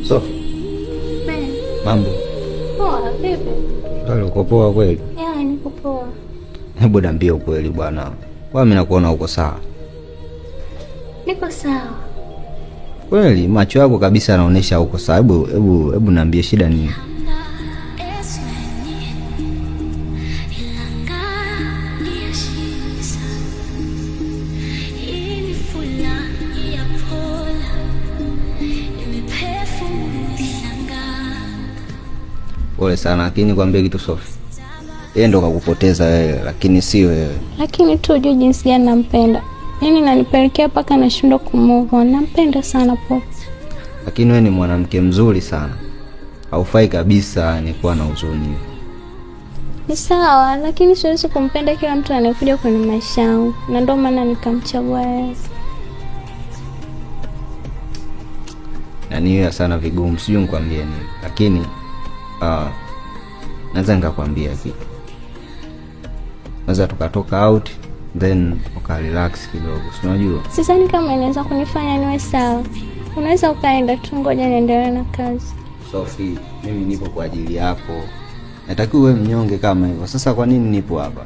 So, mambo. Poa, vipi? Leo uko poa kweli? Niko poa. Hebu niambie ukweli bwana. Kwa mimi nakuona uko sawa. Niko sawa. Kweli macho yako kabisa yanaonyesha uko sawa. Hebu niambie shida nini? Pole sana, lakini kwambie kitu Sophie. Yeye ndo kakupoteza wewe, lakini si wewe. Lakini tu ujue jinsi gani nampenda. Yaani nanipelekea paka nashindwa kumove on. Nampenda sana Pop. Lakini wewe ni mwanamke mzuri sana. Haufai kabisa ni kuwa na huzuni. Ni sawa, lakini siwezi kumpenda kila mtu anayekuja kwenye maisha yangu. Na ndio maana nikamchagua yeye. Na niwe sana vigumu, sijui nikwambie nini. Lakini naweza nikakwambia kitu. Naweza tukatoka out then ukarelax kidogo. Si unajua? Sidhani kama inaweza kunifanya niwe sawa. Unaweza ukaenda tu, ngoja niendelee na kazi. Sophie, mimi nipo kwa ajili yako. Nataka uwe mnyonge kama hivyo. Sasa kwa nini nipo hapa?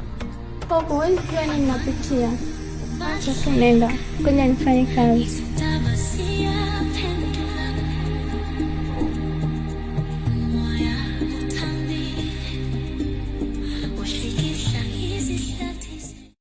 Popo, wewe jua nini napitia? Acha nenda. Ngoja nifanye kazi.